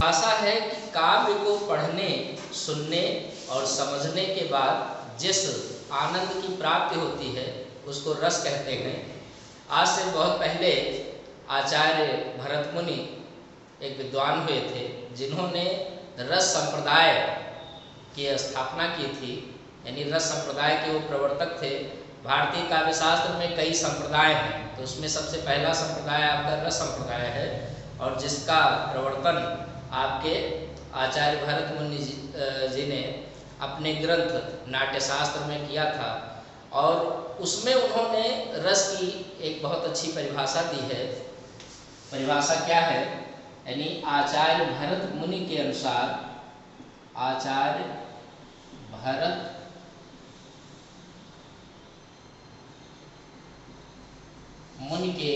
भाषा है कि काव्य को पढ़ने, सुनने और समझने के बाद जिस आनंद की प्राप्ति होती है उसको रस कहते हैं। आज से बहुत पहले आचार्य भरत मुनि एक विद्वान हुए थे जिन्होंने रस संप्रदाय की स्थापना की थी, यानी रस संप्रदाय के वो प्रवर्तक थे। भारतीय काव्य शास्त्र में कई संप्रदाय हैं, तो उसमें सबसे पहला संप्रदाय आपका रस संप्रदाय है और जिसका प्रवर्तन आपके आचार्य भरत मुनि जी ने अपने ग्रंथ नाट्यशास्त्र में किया था और उसमें उन्होंने रस की एक बहुत अच्छी परिभाषा दी है। परिभाषा क्या है? यानी आचार्य भरत मुनि के अनुसार, आचार्य भरत मुनि के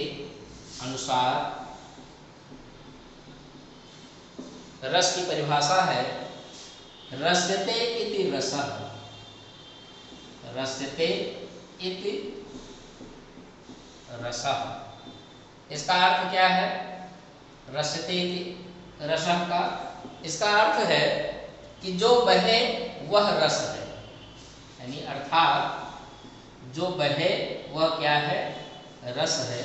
अनुसार रस की परिभाषा है रस्यते इति रसः। रस्यते इति रसः, इसका अर्थ क्या है? रस्यते इति रसः का इसका अर्थ है कि जो बहे वह रस है, यानी अर्थात जो बहे वह क्या है? रस है।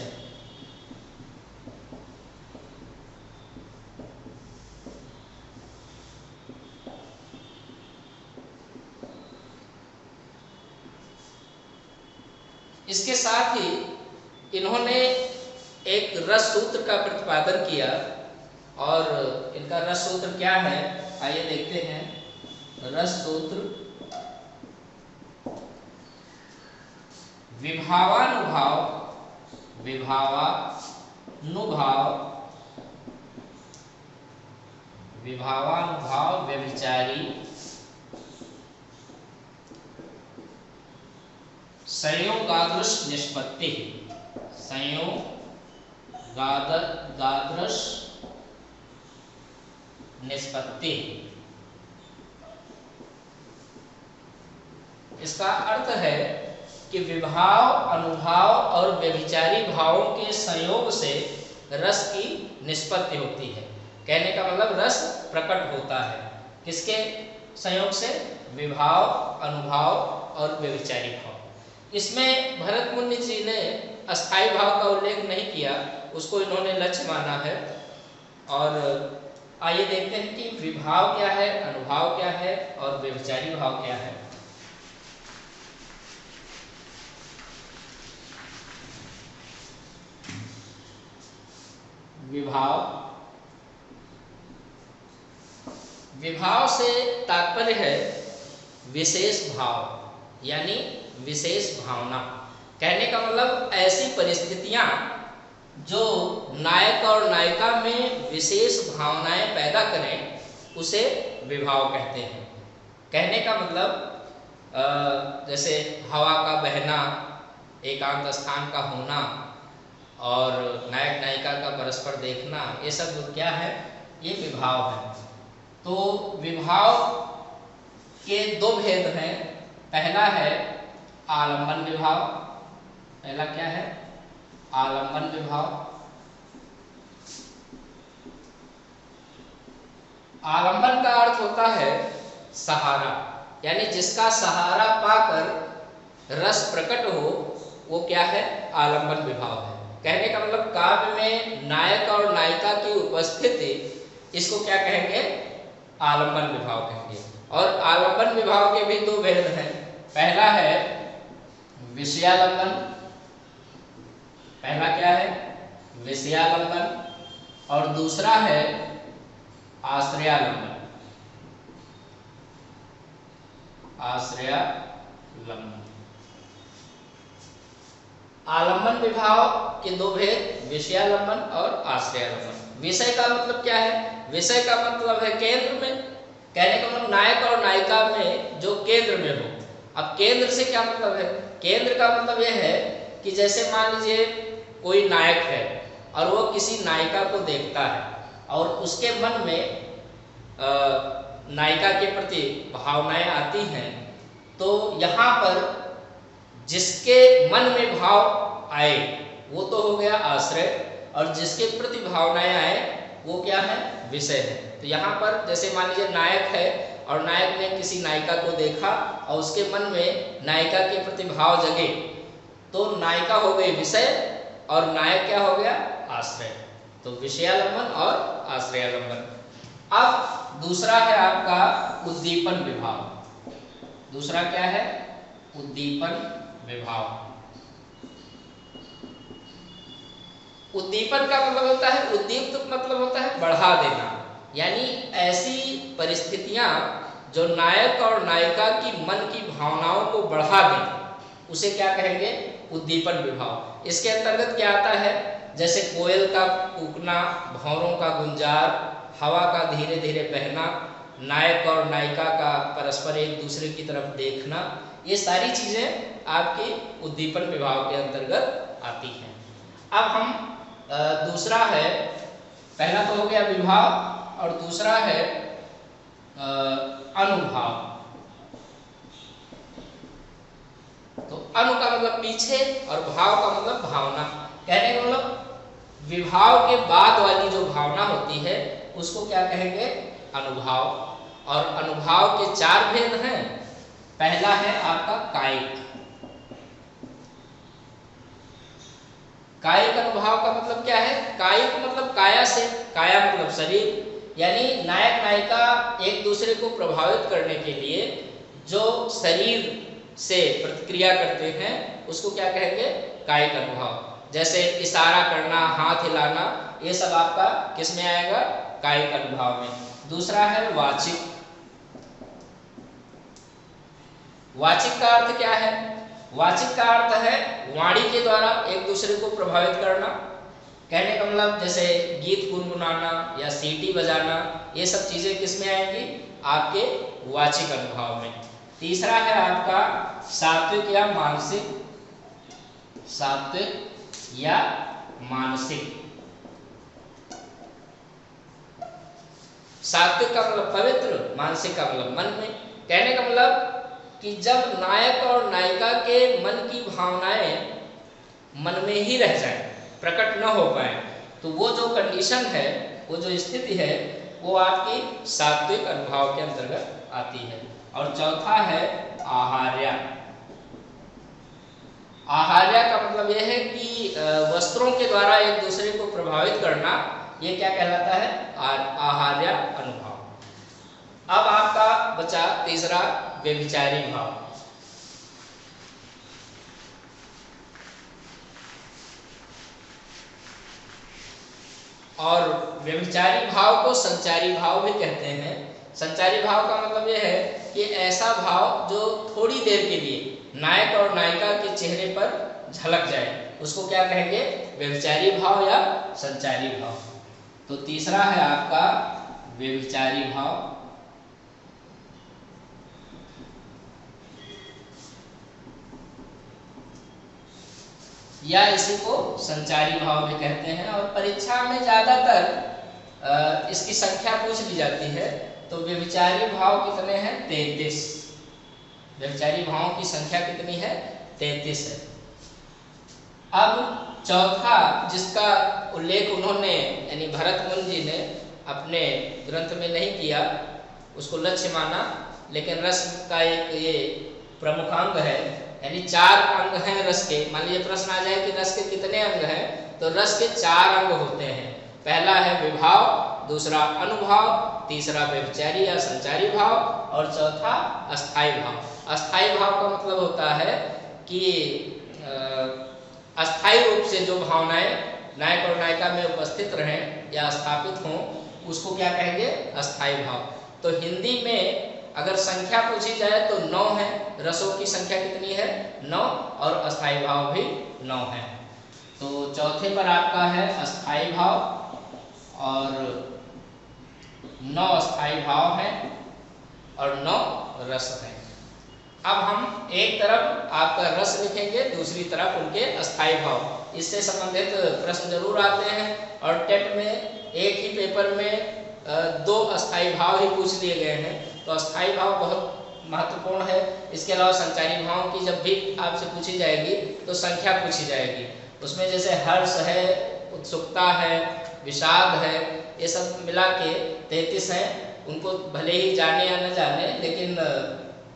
इसके साथ ही इन्होंने एक रस सूत्र का प्रतिपादन किया और इनका रस सूत्र क्या है आइए देखते हैं। रस सूत्र विभावानुभाव, विभावानुभाव व्यभिचारी संयोगादृश निष्पत्ति, संयोगादृश निष्पत्ति। इसका अर्थ है कि विभाव, अनुभाव और व्यभिचारी भावों के संयोग से रस की निष्पत्ति होती है। कहने का मतलब रस प्रकट होता है किसके संयोग से? विभाव, अनुभाव और व्यभिचारी भाव। इसमें भरत मुनि जी ने अस्थाई भाव का उल्लेख नहीं किया, उसको इन्होंने लक्ष्य माना है। और आइए देखते हैं कि विभाव क्या है, अनुभाव क्या है और व्यभिचारी भाव क्या है। विभाव से तात्पर्य है विशेष भाव, यानी विशेष भावना। कहने का मतलब ऐसी परिस्थितियां जो नायक और नायिका में विशेष भावनाएं पैदा करें उसे विभाव कहते हैं। कहने का मतलब जैसे हवा का बहना, एकांत स्थान का होना और नायक नायिका का परस्पर देखना, ये सब क्या है? ये विभाव है। तो विभाव के दो भेद हैं। पहला है आलंबन विभाव। पहला क्या है? आलंबन विभाव। आलंबन का अर्थ होता है सहारा, यानी जिसका सहारा पाकर रस प्रकट हो वो क्या है? आलंबन विभाव है। कहने का मतलब काव्य में नायक और नायिका की उपस्थिति, इसको क्या कहेंगे? आलंबन विभाव कहेंगे। और आलंबन विभाव के भी दो भेद हैं। पहला है विषयालंबन। पहला क्या है? विषयालंबन। और दूसरा है आश्रयालंबन। आश्रयालंबन। आलंबन विभाव के दो भेद, विषयालंबन और आश्रयालंबन। विषय का मतलब क्या है? विषय का मतलब है केंद्र में। कहने का मतलब नायक और नायिका में जो केंद्र में हो। अब केंद्र से क्या मतलब है? केंद्र का मतलब यह है कि जैसे मान लीजिए कोई नायक है और वो किसी नायिका को देखता है और उसके मन में नायिका के प्रति भावनाएं आती हैं, तो यहाँ पर जिसके मन में भाव आए वो तो हो गया आश्रय, और जिसके प्रति भावनाएं आए वो क्या है? विषय है। तो यहाँ पर जैसे मान लीजिए नायक है और नायक ने किसी नायिका को देखा और उसके मन में नायिका के प्रति भाव जगे, तो नायिका हो गई विषय और नायक क्या हो गया, आश्रय। तो विषयालंबन और आश्रयालंबन। अब दूसरा है आपका उद्दीपन विभाव। दूसरा क्या है, उद्दीपन विभाव। उद्दीपन का मतलब होता है, उद्दीप्त मतलब होता है बढ़ा देना, यानी ऐसी परिस्थितियां जो नायक और नायिका की मन की भावनाओं को बढ़ा दें, उसे क्या कहेंगे, उद्दीपन विभाव। इसके अंतर्गत क्या आता है, जैसे कोयल का कूकना, भंवरों का गुंजार, हवा का धीरे धीरे बहना, नायक और नायिका का परस्पर एक दूसरे की तरफ देखना, ये सारी चीजें आपके उद्दीपन विभाव के अंतर्गत आती हैं। अब हम दूसरा है, पहला तो हो गया विभाव और दूसरा है अनुभाव। तो अनु का मतलब पीछे और भाव का मतलब भावना। कहने का मतलब विभाव के बाद वाली जो भावना होती है उसको क्या कहेंगे, अनुभाव। और अनुभाव के 4 भेद हैं। पहला है आपका कायिक। कायिक अनुभाव का मतलब क्या है, कायिक मतलब काया से, काया मतलब शरीर, यानी नायक नायिका एक दूसरे को प्रभावित करने के लिए जो शरीर से प्रतिक्रिया करते हैं उसको क्या कहेंगे, कायिक अनुभाव। जैसे इशारा करना, हाथ हिलाना, ये सब आपका किस में आएगा, कायिक अनुभाव में। दूसरा है वाचिक। वाचिक का अर्थ क्या है, वाचिक का अर्थ है वाणी के द्वारा एक दूसरे को प्रभावित करना। कहने का मतलब जैसे गीत गुनगुनाना या सीटी बजाना, ये सब चीजें किस में आएंगी, आपके वाचिक अनुभाव में। तीसरा है आपका सात्विक या मानसिक। सात्विक या मानसिक। सात्विक का मतलब पवित्र, मानसिक का मतलब मन में। कहने का मतलब कि जब नायक और नायिका के मन की भावनाएं मन में ही रह जाएं, प्रकट न हो पाए, तो वो जो कंडीशन है, वो जो स्थिति है, वो आपकी सात्विक अनुभाव के अंतर्गत आती है। और चौथा है आहार्य। आहार्य का मतलब यह है कि वस्त्रों के द्वारा एक दूसरे को प्रभावित करना, ये क्या कहलाता है, आहार्य अनुभाव। अब आपका बचा तीसरा व्यभिचारी भाव। और व्यभिचारी भाव को संचारी भाव भी कहते हैं। संचारी भाव का मतलब यह है कि ऐसा भाव जो थोड़ी देर के लिए नायक और नायिका के चेहरे पर झलक जाए, उसको क्या कहेंगे, व्यभिचारी भाव या संचारी भाव। तो तीसरा है आपका व्यभिचारी भाव, या इसी को संचारी भाव भी कहते हैं। और परीक्षा में ज्यादातर इसकी संख्या पूछ ली जाती है। तो व्यभिचारी भाव कितने हैं, 33। व्यभिचारी भावों की संख्या कितनी है, 33 है। अब चौथा जिसका उल्लेख उन्होंने यानी भरत मुनि जी ने अपने ग्रंथ में नहीं किया, उसको लक्ष्य माना, लेकिन रस का एक ये प्रमुख अंग है, यानी 4 अंग हैं रस के। मान लीजिए प्रश्न आ जाए कि रस के कितने अंग हैं, तो रस के 4 अंग होते हैं। पहला है विभाव, दूसरा अनुभाव, तीसरा व्यभिचारी या संचारी भाव, और चौथा अस्थाई भाव। अस्थाई भाव का मतलब होता है कि अस्थाई रूप से जो भावनाएं नायक और नायिका में उपस्थित रहें या स्थापित हों, उसको क्या कहेंगे, अस्थाई भाव। तो हिंदी में अगर संख्या पूछी जाए तो 9 है, रसों की संख्या कितनी है, 9, और अस्थाई भाव भी 9 है। तो चौथे पर आपका है अस्थाई भाव, और 9 अस्थाई भाव हैं और 9 रस हैं। अब हम एक तरफ आपका रस लिखेंगे, दूसरी तरफ उनके अस्थाई भाव। इससे संबंधित प्रश्न जरूर आते हैं, और टेट में एक ही पेपर में 2 अस्थाई भाव ही पूछ लिए गए हैं। तो अस्थाई भाव बहुत महत्वपूर्ण है। इसके अलावा संचारी भावों की जब भी आपसे पूछी जाएगी तो संख्या पूछी जाएगी। उसमें जैसे हर्ष है, उत्सुकता है, विषाद है, ये सब मिला के 33 हैं। उनको भले ही जाने या न जाने, लेकिन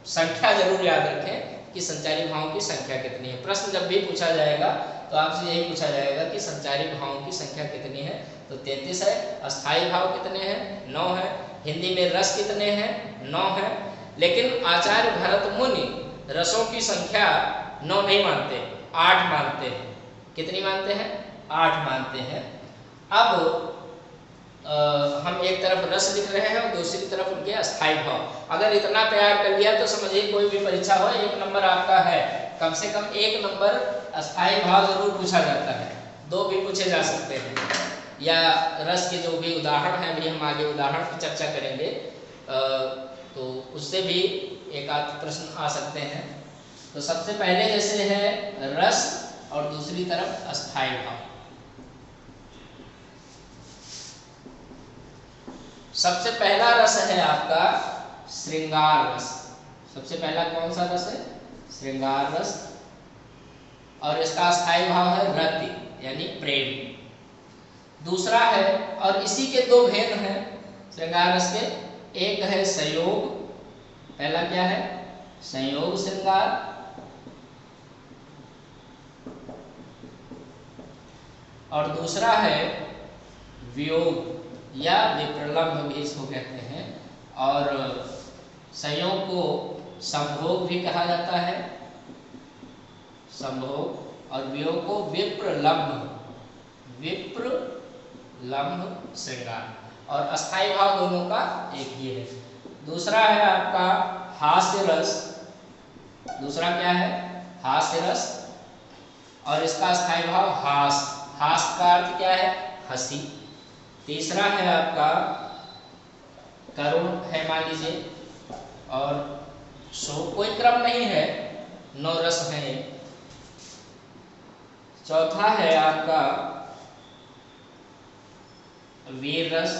संख्या जरूर याद रखें कि संचारी भावों की संख्या कितनी है। प्रश्न जब भी पूछा जाएगा तो आपसे यही पूछा जाएगा कि संचारी भावों की संख्या कितनी है, तो 33 है। अस्थाई भाव कितने हैं? 9 है। हिंदी में रस कितने हैं? 9 है। लेकिन आचार्य भरत मुनि रसों की संख्या 9 नहीं मानते, 8 मानते हैं। कितनी मानते हैं? 8 मानते हैं। अब हम एक तरफ रस लिख रहे हैं और दूसरी तरफ उनके अस्थाई भाव। अगर इतना तैयार कर लिया तो समझिए कोई भी परीक्षा हो 1 नंबर आपका है। कम से कम 1 नंबर अस्थाई भाव जरूर पूछा जाता है, 2 भी पूछे जा सकते हैं। या रस के जो भी उदाहरण हैं, अभी हम आगे उदाहरण की चर्चा करेंगे, तो उससे भी एक आध प्रश्न आ सकते हैं। तो सबसे पहले जैसे है रस और दूसरी तरफ अस्थाई भाव। सबसे पहला रस है आपका श्रृंगार रस। सबसे पहला कौन सा रस है? श्रृंगार रस। और इसका अस्थाई भाव है रति, यानी प्रेम। दूसरा है, और इसी के 2 भेद हैं श्रृंगार रस के। एक है संयोग। पहला क्या है? संयोग श्रृंगार। और दूसरा है वियोग या विप्रलम्भ भी इसको कहते हैं। और संयोग को संभोग भी कहा जाता है, संभोग। और वियोग को विप्रलम्भ, विप्रलम्भ श्रृंगार। और अस्थाई भाव दोनों का एक ही है। दूसरा है आपका हास्य रस। दूसरा क्या है? हास्य रस। और इसका अस्थाई भाव हास। हास का अर्थ क्या है? हंसी। तीसरा है आपका करुण है, मान लीजिए। और कोई क्रम नहीं है, 9 रस है। चौथा है आपका वीर रस।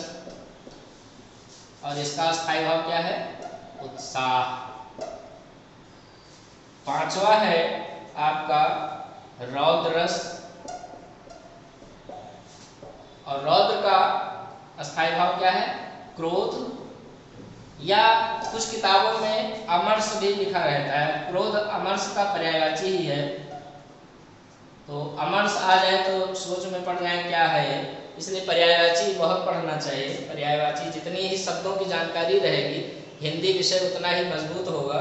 और इसका अस्थाई भाव क्या है? उत्साह। पांचवा है आपका रौद्र रस। और रौद्र का अस्थाई भाव क्या है? क्रोध। या कुछ किताबों में अमर्ष भी लिखा रहता है। क्रोध अमर्ष का पर्यायवाची ही है, तो अमर्ष आ जाए तो सोच में पड़ जाए क्या है ये। इसलिए पर्यायवाची बहुत पढ़ना चाहिए। पर्यायवाची जितनी ही शब्दों की जानकारी रहेगी, हिंदी विषय उतना ही मजबूत होगा।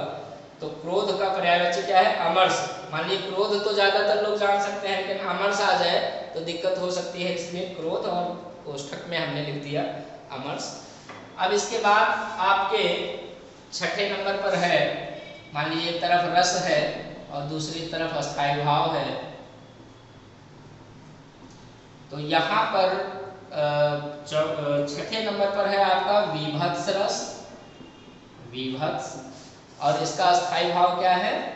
तो क्रोध का पर्यायवाची क्या है? अमर्ष। मान लीजिए क्रोध तो ज्यादातर लोग जान सकते हैं, लेकिन अमर्ष आ जाए तो दिक्कत हो सकती है। इसलिए क्रोध, और कोष्ठक में हमने लिख दिया अमर्ष। अब इसके बाद आपके 6ठे नंबर पर है, मान लीजिए एक तरफ रस है और दूसरी तरफ अस्थाई भाव है। तो यहाँ पर 6ठे नंबर पर है आपका विभत्स रस। विभत्स। और इसका अस्थाई भाव क्या है?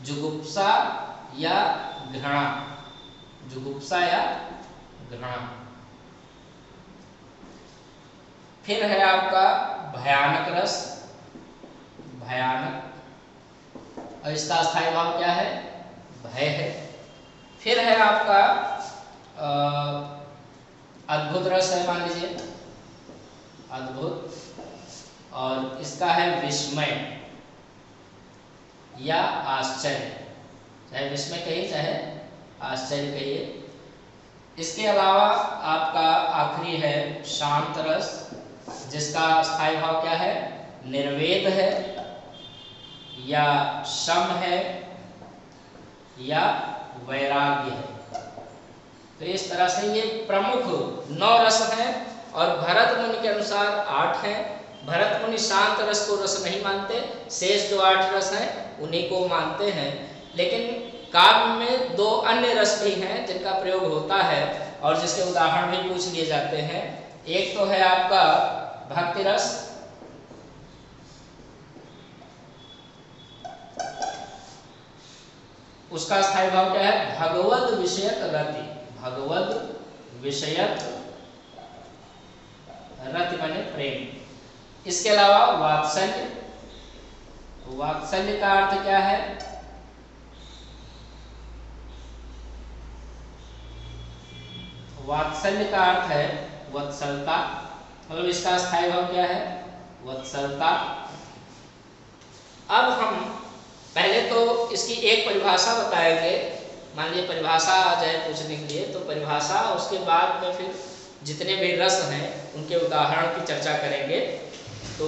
जुगुप्सा या घृणा। जुगुप्सा या घृणा। फिर है आपका भयानक रस। भयानक। और इसका अस्थाई भाव क्या है? भय है। फिर है आपका अद्भुत रस है, मान लीजिए अद्भुत। और इसका है विस्मय या आश्चर्य। चाहे विस्मय कहिए चाहे आश्चर्य कहिए। इसके अलावा आपका आखिरी है शांत रस, जिसका अस्थाई भाव क्या है? निर्वेद है, या शम है, या वैराग्य है। तो इस तरह से ये प्रमुख 9 रस हैं। और भरत मुनि के अनुसार 8 हैं। भरत मुनि शांत रस को रस नहीं मानते, शेष जो 8 रस हैं उन्हीं को मानते हैं। लेकिन काव्य में 2 अन्य रस भी हैं जिनका प्रयोग होता है और जिसके उदाहरण भी पूछ लिए जाते हैं। एक तो है आपका भक्ति रस। उसका स्थायी भाव क्या है? भगवद विषयक रति। भगवद विषयक रति माने प्रेम। इसके अलावा वात्सल्य। वात्सल्य का अर्थ क्या है? वात्सल्य का अर्थ है वत्सलता, मतलब इसका स्थायी भाव क्या है? वत्सलता। अब हम पहले तो इसकी एक परिभाषा बताएंगे। मान लीजिए परिभाषा आ जाए पूछने के लिए, तो परिभाषा, उसके बाद में फिर जितने भी रस हैं उनके उदाहरण की चर्चा करेंगे। तो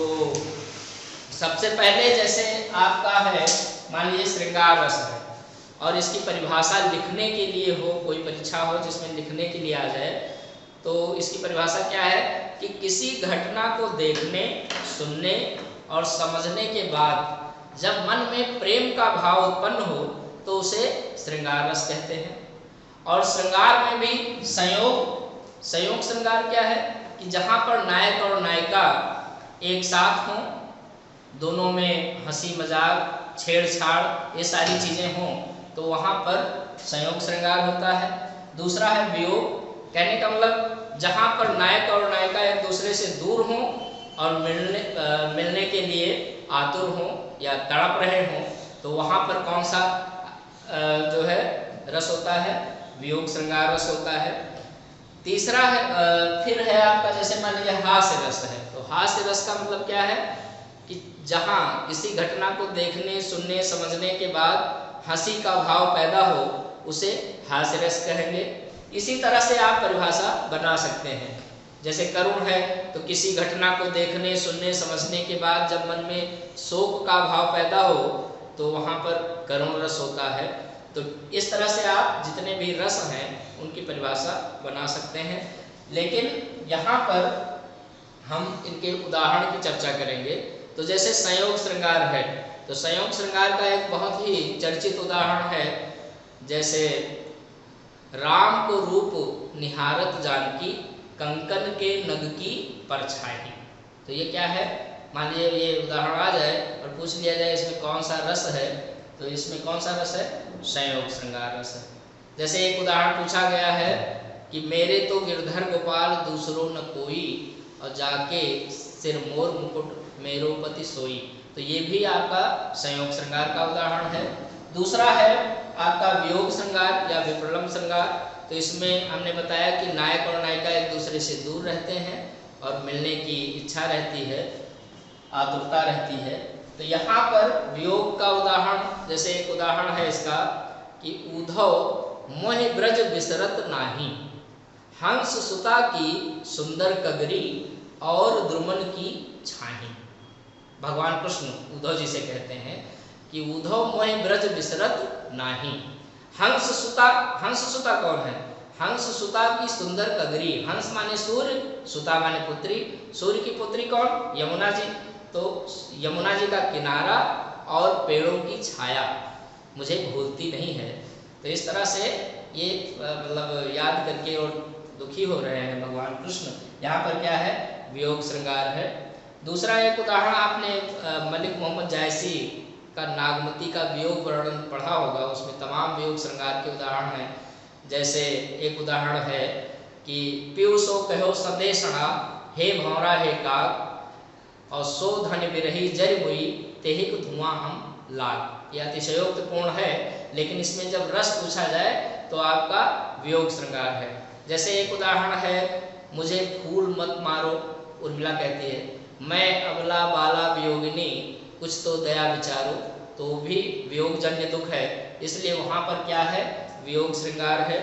सबसे पहले जैसे आपका है, मान लीजिए श्रृंगार रस है और इसकी परिभाषा लिखने के लिए हो, कोई परीक्षा हो जिसमें लिखने के लिए आ जाए, तो इसकी परिभाषा क्या है कि किसी घटना को देखने, सुनने और समझने के बाद जब मन में प्रेम का भाव उत्पन्न हो तो उसे श्रृंगार रस कहते हैं। और श्रृंगार में भी संयोग श्रृंगार क्या है कि जहाँ पर नायक और नायिका एक साथ हों, दोनों में हंसी मजाक छेड़छाड़ ये सारी चीज़ें हों, तो वहाँ पर संयोग श्रृंगार होता है। दूसरा है वियोग, कहने का मतलब जहाँ पर नायक और नायिका एक दूसरे से दूर हों और मिलने के लिए आतुर हों या तड़प रहे हों, तो वहाँ पर कौन सा जो है रस होता है? वियोग श्रृंगार रस होता है। तीसरा है फिर है आपका, जैसे मान लीजिए हास्य रस है, तो हास्य रस का मतलब क्या है कि जहाँ किसी घटना को देखने, सुनने, समझने के बाद हंसी का भाव पैदा हो उसे हास्य रस कहेंगे। इसी तरह से आप परिभाषा बना सकते हैं। जैसे करुण है तो किसी घटना को देखने, सुनने, समझने के बाद जब मन में शोक का भाव पैदा हो तो वहाँ पर करुण रस होता है। तो इस तरह से आप जितने भी रस हैं उनकी परिभाषा बना सकते हैं। लेकिन यहाँ पर हम इनके उदाहरण की चर्चा करेंगे। तो जैसे संयोग श्रृंगार है, तो संयोग श्रृंगार का एक बहुत ही चर्चित उदाहरण है, जैसे राम को रूप निहारत जानकी, कंकन के नग की परछाई। तो ये क्या है? मान लीजिए ये उदाहरण आ जाए और पूछ लिया जाए इसमें कौन सा रस है, तो इसमें कौन सा रस है? संयोग श्रृंगार रस है। जैसे एक उदाहरण पूछा गया है कि मेरे तो गिरधर गोपाल दूसरों न कोई, और जाके सिर मोर मुकुट मेरोपति सोई। तो ये भी आपका संयोग श्रृंगार का उदाहरण है। दूसरा है आपका वियोग श्रृंगार या विप्रलम्ब श्रृंगार। तो इसमें हमने बताया कि नायक और नायिका एक दूसरे से दूर रहते हैं और मिलने की इच्छा रहती है, आतुरता रहती है। तो यहाँ पर वियोग का उदाहरण, जैसे एक उदाहरण है इसका कि उधव मोह ब्रज बिसरत नाही, हंस सुता की सुंदर कगरी और द्रुमन की छाही। भगवान कृष्ण उद्धव जी से कहते हैं कि उद्धव मोह ब्रज बिसरत नाही। हंस सुता कौन है? हंस सुता की सुंदर कगरी। हंस माने सूर्य, सुता माने पुत्री। सूर्य की पुत्री कौन? यमुना जी। तो यमुना जी का किनारा और पेड़ों की छाया मुझे भूलती नहीं है। तो इस तरह से ये मतलब याद करके और दुखी हो रहे हैं भगवान कृष्ण। यहाँ पर क्या है? वियोग श्रृंगार है। दूसरा एक उदाहरण आपने मलिक मोहम्मद जायसी का नागमती का वियोग वर्णन पढ़ा होगा, उसमें तमाम वियोग श्रृंगार के उदाहरण हैं। जैसे एक उदाहरण है कि पियू सो कहो संदेशना, हे भौरा हे काग, और सो धन बिरही जर हुई, तेहिक धुआं हम लाग। यह अतिशयोक्तपूर्ण है, लेकिन इसमें जब रस पूछा जाए तो आपका वियोग श्रृंगार है। जैसे एक उदाहरण है, मुझे फूल मत मारो, उर्मिला कहती है, मैं अबला बाला वियोगिनी, कुछ तो दया विचारो। तो भी वियोगजन्य दुख है, इसलिए वहाँ पर क्या है? वियोग श्रृंगार है।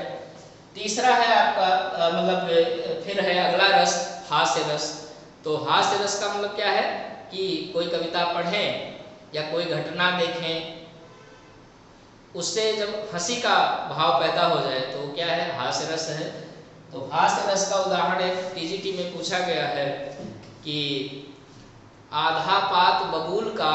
तीसरा है आपका मतलब फिर है अगला रस हास्य रस। तो हास्य रस का मतलब क्या है कि कोई कविता पढ़ें या कोई घटना देखें, उससे जब हंसी का भाव पैदा हो जाए तो क्या है? हास्य रस है। तो हास्य रस का उदाहरण एक टीजीटी में पूछा गया है कि आधा पात बबूल का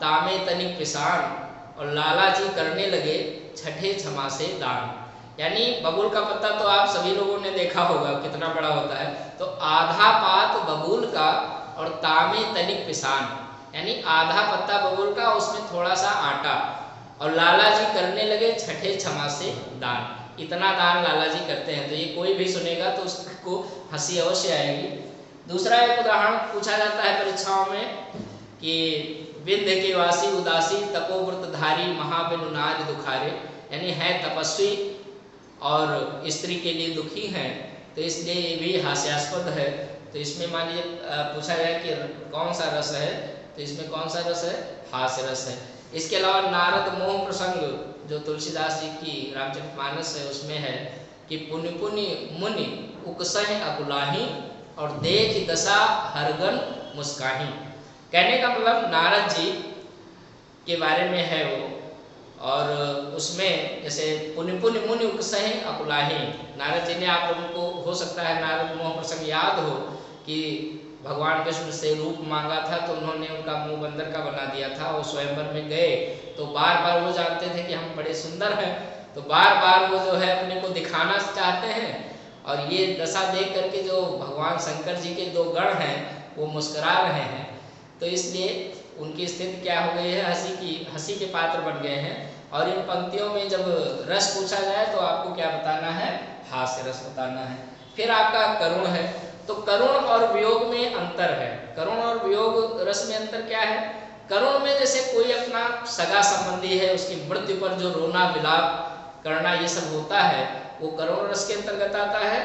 तामे तनिक पिसान, और लाला जी करने लगे छठे छमा से दान। यानी बबूल का पत्ता तो आप सभी लोगों ने देखा होगा कितना बड़ा होता है। तो आधा पात बबूल का और तामे तनिक पिसान, यानी आधा पत्ता बबूल का, उसमें थोड़ा सा आटा, और लाला जी करने लगे छठे छमा से दान। इतना दान लाला जी करते हैं, तो ये कोई भी सुनेगा तो उसको हंसी अवश्य आएगी। दूसरा एक उदाहरण पूछा जाता है परीक्षाओं में कि विंध्य के वासी उदासी, तपोव्रतधारी महाबिनु नाद दुखारे। यानी है तपस्वी और स्त्री के लिए दुखी हैं, तो इसलिए ये भी हास्यास्पद है। तो इसमें मान लीजिए पूछा जाए कि कौन सा रस है, तो इसमें कौन सा रस है? हास्य रस है। इसके अलावा नारद मोह प्रसंग जो तुलसीदास जी की रामचरितमानस है उसमें है कि पुनि पुनि मुनि उकसह अकुलाही और देख दशा हरगन मुस्काही। कहने का मतलब नारद जी के बारे में है वो, और उसमें जैसे पुनि पुनि मुनि उकसह अकुलाही, नारद जी ने, आप लोगों को हो सकता है नारद मोह प्रसंग याद हो कि भगवान विष्णु से रूप मांगा था तो उन्होंने उनका मुंह बंदर का बना दिया था। वो स्वयंवर में गए तो बार बार वो जानते थे कि हम बड़े सुंदर हैं, तो बार बार वो जो है अपने को दिखाना चाहते हैं, और ये दशा देख करके जो भगवान शंकर जी के दो गण हैं वो मुस्कुरा रहे हैं। तो इसलिए उनकी स्थिति क्या हो गई है? हंसी के पात्र बन गए हैं। और इन पंक्तियों में जब रस पूछा जाए तो आपको क्या बताना है? हास्य रस बताना है। फिर आपका करुण है, तो करुण और वियोग में अंतर है। करुण और वियोग रस में अंतर क्या है? करुण में जैसे कोई अपना सगा संबंधी है, उसकी मृत्यु पर जो रोना विलाप करना ये सब होता है, वो करुण रस के अंतर्गत आता है।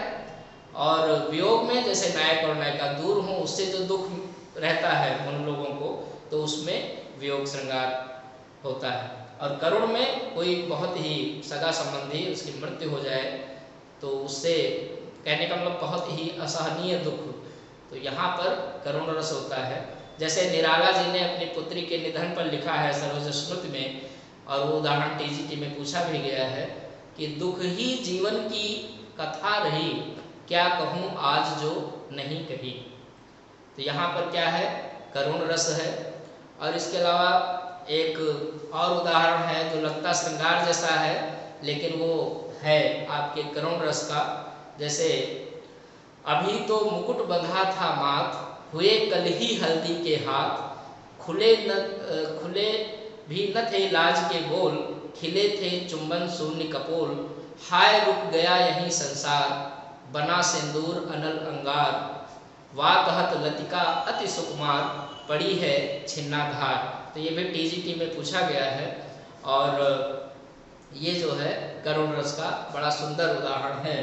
और वियोग में जैसे नायक और नायिका दूर हों, उससे जो दुख रहता है उन लोगों को, तो उसमें वियोग श्रृंगार होता है। और करुण में कोई बहुत ही सगा संबंधी उसकी मृत्यु हो जाए तो उससे, कहने का मतलब बहुत ही असहनीय दुख, तो यहाँ पर करुण रस होता है। जैसे निराला जी ने अपनी पुत्री के निधन पर लिखा है सरोज स्मृति में, और वो उदाहरण टीजीटी में पूछा भी गया है कि दुख ही जीवन की कथा रही, क्या कहूँ आज जो नहीं कही। तो यहाँ पर क्या है? करुण रस है। और इसके अलावा एक और उदाहरण है जो लगता श्रृंगार जैसा है, लेकिन वो है आपके करुण रस का। जैसे अभी तो मुकुट बंधा था माथ, हुए कल ही हल्दी के हाथ, खुले भी न थे लाज के बोल, खिले थे चुंबन शून्य कपोल, हाय रुक गया यही संसार, बना सिंदूर अनल अंगार, वाकहत लतिका अति सुकुमार, पड़ी है छिन्नाधार। तो ये भी टीजीटी में पूछा गया है, और ये जो है करुण रस का बड़ा सुंदर उदाहरण है।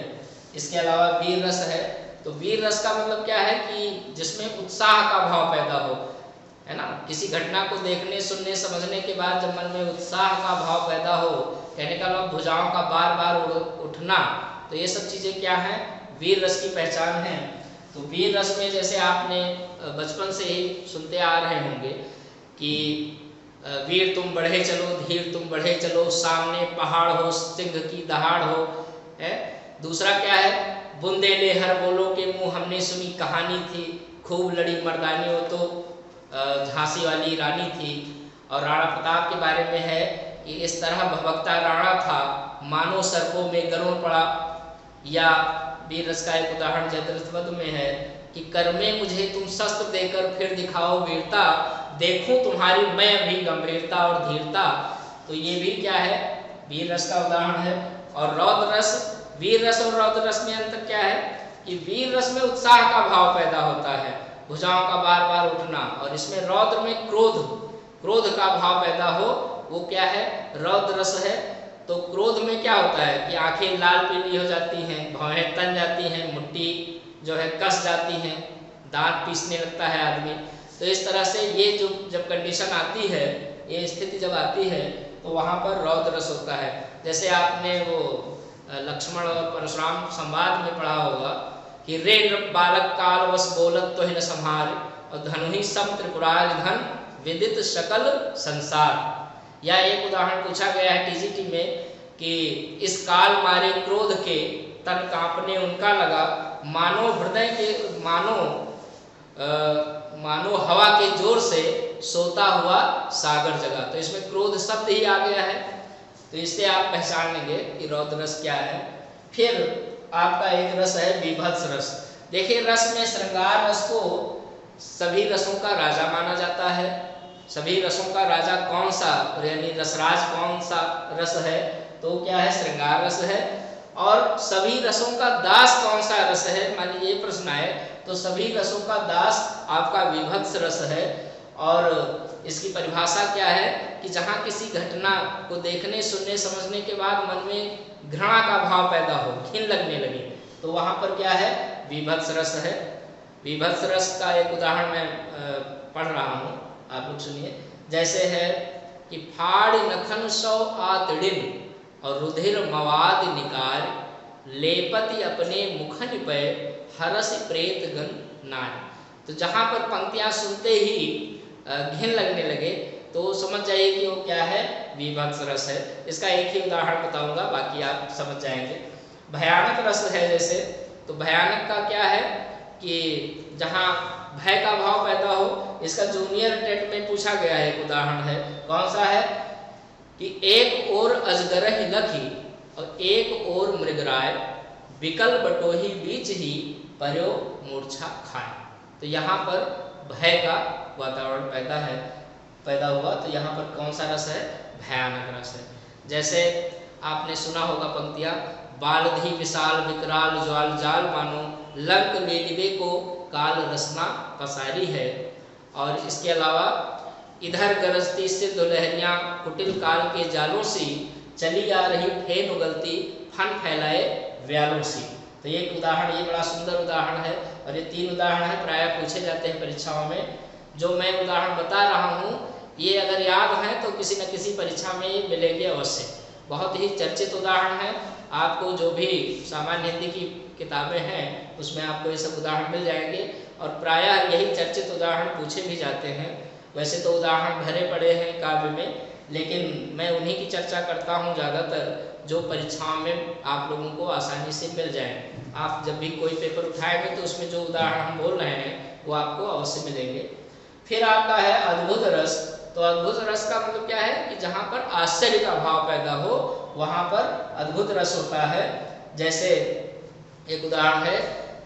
इसके अलावा वीर रस है, तो वीर रस का मतलब क्या है कि जिसमें उत्साह का भाव पैदा हो, है ना। किसी घटना को देखने सुनने समझने के बाद जब मन में उत्साह का भाव पैदा हो, कहने का मतलब भुजाओं का बार बार उठना, तो ये सब चीज़ें क्या हैं? वीर रस की पहचान है। तो वीर रस में जैसे आपने बचपन से ही सुनते आ रहे होंगे कि वीर तुम बढ़े चलो, धीर तुम बढ़े चलो, सामने पहाड़ हो सिंह की दहाड़ हो, है। दूसरा क्या है? बुंदे ले हर बोलो के मुँह हमने सुनी कहानी थी, खूब लड़ी मर्दानी हो तो झांसी वाली रानी थी। और राणा प्रताप के बारे में है कि इस तरह भभकता राणा था, मानो सर्पों में गरुड़ पड़ा। या वीर रस का एक उदाहरण जयद्रथ में है कि कर में मुझे तुम शस्त्र देकर फिर दिखाओ वीरता, देखूं तुम्हारी मैं अभी गंभीरता और धीरता। तो ये भी क्या है? वीर रस का उदाहरण है। और रौद्र रस, वीर रस और रौद्र रस में अंतर क्या है कि वीर रस में उत्साह का भाव पैदा होता है, भुजाओं का बार बार उठना, और इसमें रौद्र में क्रोध का भाव पैदा हो, वो क्या है? रौद्र रस है। तो क्रोध में क्या होता है कि आंखें लाल पीली हो जाती हैं, भौहें तन जाती हैं, मुट्ठी जो है कस जाती हैं, दांत पीसने लगता है आदमी। तो इस तरह से ये जो जब कंडीशन आती है, ये स्थिति जब आती है, तो वहाँ पर रौद्र रस होता है। जैसे आपने वो लक्ष्मण और परशुराम संवाद में पढ़ा होगा कि रे बालक काल वश बोलत तो न संहार, और धनु ही सम त्रिपुरारि धन विदित सकल संसार। या एक उदाहरण पूछा गया है टीजीटी में कि इस काल मारे क्रोध के, तन कांपने उनका लगा, मानो हृदय के मानो हवा के जोर से सोता हुआ सागर जगा। तो इसमें क्रोध शब्द ही आ गया है, तो इससे आप पहचान लेंगे कि रौद्र रस क्या है। फिर आपका एक रस है विभत्स रस। देखिए, रस में श्रृंगार रस को सभी रसों का राजा माना जाता है। सभी रसों का राजा कौन सा, यानी रसराज कौन सा रस है? तो क्या है? श्रृंगार रस है। और सभी रसों का दास कौन सा रस है? मान लीजिए ये प्रश्न आए तो सभी रसों का दास आपका विभत्स रस है। और इसकी परिभाषा क्या है कि जहाँ किसी घटना को देखने सुनने समझने के बाद मन में घृणा का भाव पैदा हो, घिन लगने लगे, तो वहाँ पर क्या है, विभत्स रस है। विभत्स रस का एक उदाहरण मैं पढ़ रहा हूँ, आप लोग सुनिए। जैसे है कि फाड़ नखन सौ आतड़िन और रुधिर मवाद निकार, लेपति अपने मुखन पे हरस प्रेत गण नार। तो जहाँ पर पंक्तियाँ सुनते ही घिन लगने लगे तो समझ जाइए कि वो क्या है, विभत्स रस है। इसका एक ही उदाहरण बताऊंगा, बाकी आप समझ जाएंगे। भयानक रस है जैसे, तो भयानक का क्या है कि जहाँ भय का भाव पैदा हो। इसका जूनियर टेट में पूछा गया है, एक उदाहरण है। कौन सा है कि एक ओर अजगरह लखी और एक ओर मृगराय, विकल बटोही बीच ही पर्यो मूर्छा खाए। तो यहाँ पर भय का वातावरण पैदा हुआ। तो यहाँ पर कौन सा रस है, भयानक रस है। जैसे आपने सुना होगा पंक्तियाँ, बालधि विशाल विकराल ज्वाल जाल मानो, लंक लेलिबे को काल रसना पसारी है। और इसके अलावा इधर गरजती सिद्ध लहरियाँ कुटिल काल के जालों सी, चली आ रही फेन उगलती फन फैलाए व्यालों सी। तो ये एक उदाहरण, ये बड़ा सुंदर उदाहरण है। और ये 3 उदाहरण है, प्रायः पूछे जाते हैं परीक्षाओं में। जो मैं उदाहरण बता रहा हूँ ये अगर याद है तो किसी न किसी परीक्षा में ये मिलेंगे अवश्य। बहुत ही चर्चित उदाहरण है। आपको जो भी सामान्य हिंदी की किताबें हैं उसमें आपको ये सब उदाहरण मिल जाएंगे। और प्रायः यही चर्चित उदाहरण पूछे भी जाते हैं। वैसे तो उदाहरण भरे पड़े हैं काव्य में, लेकिन मैं उन्हीं की चर्चा करता हूँ ज़्यादातर, जो परीक्षाओं में आप लोगों को आसानी से मिल जाए। आप जब भी कोई पेपर उठाएंगे तो उसमें जो उदाहरण हम बोल रहे हैं वो आपको अवश्य मिलेंगे। फिर आपका है अद्भुत रस। तो अद्भुत रस का मतलब क्या है कि जहाँ पर आश्चर्य का भाव पैदा हो वहाँ पर अद्भुत रस होता है। जैसे एक उदाहरण है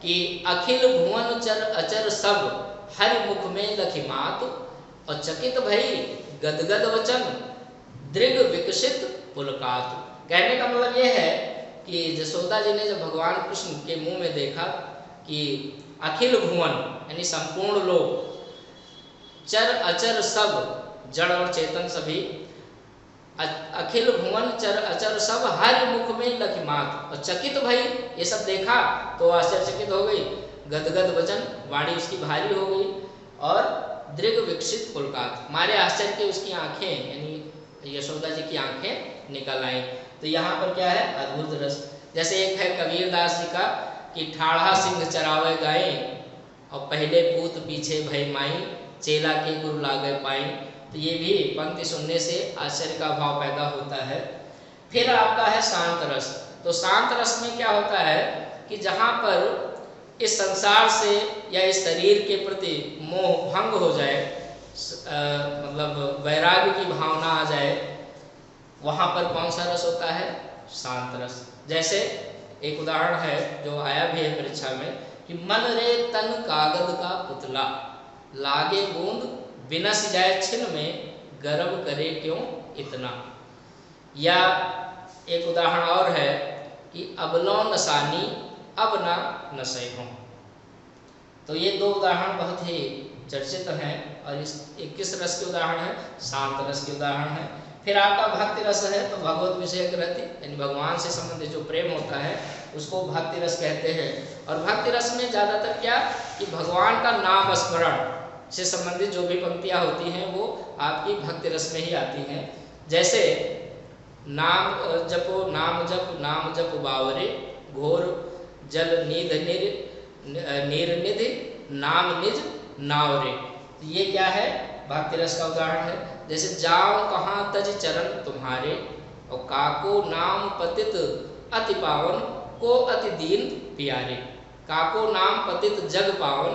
कि अखिल भुवन चर अचर सब, हरि मुख में लखिमात, और चकित भई गदगद वचन, दृढ़ विकसित पुलकात। कहने का मतलब ये है कि जसोदा जी ने जब भगवान कृष्ण के मुंह में देखा कि अखिल भुवन यानी संपूर्ण लोग, चर अचर सब जड़ और चेतन सभी, अखिल भुवन चर अचर सब हरि मुख में लखिमात, और चकित भई ये सब देखा तो आश्चर्यचकित हो गई, गदगद वचन वाणी उसकी भारी हो गई, और दृढ़ विकसित पुलकात मारे आश्चर्य के उसकी आंखें यानी यशोदा जी की आंखें निकल आई। तो यहाँ पर क्या है, अद्भुत रस। जैसे एक है कबीर दास जी का कि ठाढ़ा सिंह चरावे गाय, और पहले पूत पीछे भई माई, चेला के गुरु लागे पाई। तो ये भी पंक्ति सुनने से आश्चर्य का भाव पैदा होता है। फिर आपका है शांत रस। तो शांत रस में क्या होता है कि जहाँ पर इस संसार से या इस शरीर के प्रति मोह भंग हो जाए, मतलब वैराग्य की भावना आ जाए, वहाँ पर कौन सा रस होता है, शांत रस। जैसे एक उदाहरण है जो आया भी है परीक्षा में कि मन रे तन कागद का पुतला, लागे बूंद बिनस जाए छिन में, गर्व करे क्यों इतना। या एक उदाहरण और है कि अबलो नसानी अब ना नशे हों। तो ये 2 उदाहरण बहुत ही चर्चित हैं। और इस 21 रस के उदाहरण है, शांत रस के उदाहरण है। फिर आपका भक्ति रस है। तो भगवत विषयक रहती यानी भगवान से संबंधित जो प्रेम होता है उसको भक्ति रस कहते हैं। और भक्ति रस में ज़्यादातर क्या कि भगवान का नाम स्मरण से संबंधित जो भी पंक्तियाँ होती हैं वो आपकी भक्ति रस में ही आती हैं। जैसे नाम जपो नाम जप बावरे, घोर जल निध निधि नाम निज नावरे। ये क्या है, भक्ति रस का उदाहरण है। जैसे जाओ कहाँ तज चरण तुम्हारे, और काको नाम पतित अति पावन, को अति दीन प्यारे। काको नाम पतित जग पावन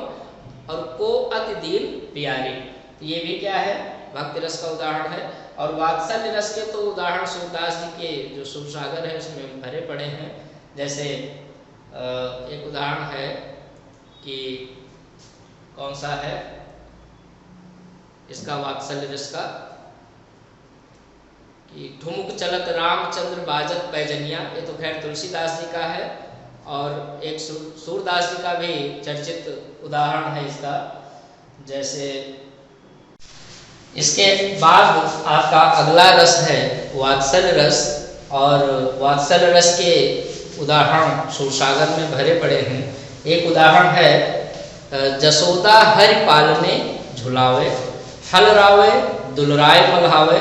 और को अति दीन प्यारे। तो ये भी क्या है, भक्ति रस का उदाहरण है। और वात्सल्य रस के तो उदाहरण सूरदास जी के जो शुभ सागर है उसमें भरे पड़े हैं। जैसे एक उदाहरण है कि कौन सा है इसका वात्सल्य रस का कि ठुमुक चलत रामचंद्र बाजत पैजनिया। ये तो खैर तुलसीदास जी का है। और एक सूरदास जी का भी चर्चित उदाहरण है इसका। जैसे इसके बाद आपका अगला रस है वात्सल्य रस। और वात्सल्य रस के उदाहरण सूरसागर में भरे पड़े हैं। एक उदाहरण है, जसोदा हरि पालने झुलावे, हल रावे दुलराय मल्हावे,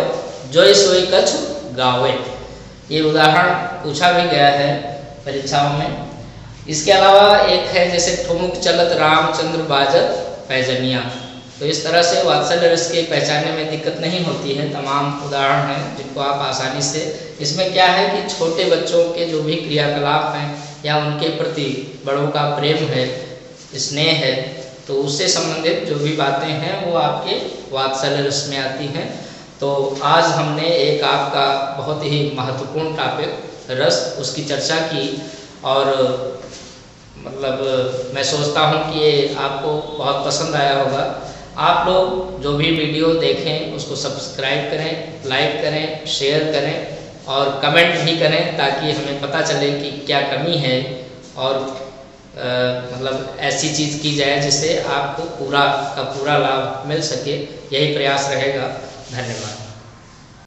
जोय सोय कछु गावे। ये उदाहरण पूछा भी गया है परीक्षाओं में। इसके अलावा एक है जैसे ठुमुक चलत रामचंद्र बाजत पैजनिया। तो इस तरह से वात्सल्य रस के पहचानने में दिक्कत नहीं होती है। तमाम उदाहरण हैं जिनको आप आसानी से, इसमें क्या है कि छोटे बच्चों के जो भी क्रियाकलाप हैं या उनके प्रति बड़ों का प्रेम है, स्नेह है, तो उससे संबंधित जो भी बातें हैं वो आपके वात्सल्य रस में आती हैं। तो आज हमने एक आपका बहुत ही महत्वपूर्ण टॉपिक रस, उसकी चर्चा की और मतलब मैं सोचता हूँ कि ये आपको बहुत पसंद आया होगा। आप लोग जो भी वीडियो देखें उसको सब्सक्राइब करें, लाइक करें, शेयर करें और कमेंट भी करें ताकि हमें पता चले कि क्या कमी है और मतलब ऐसी चीज़ की जाए जिससे आपको पूरा का पूरा लाभ मिल सके। यही प्रयास रहेगा। धन्यवाद।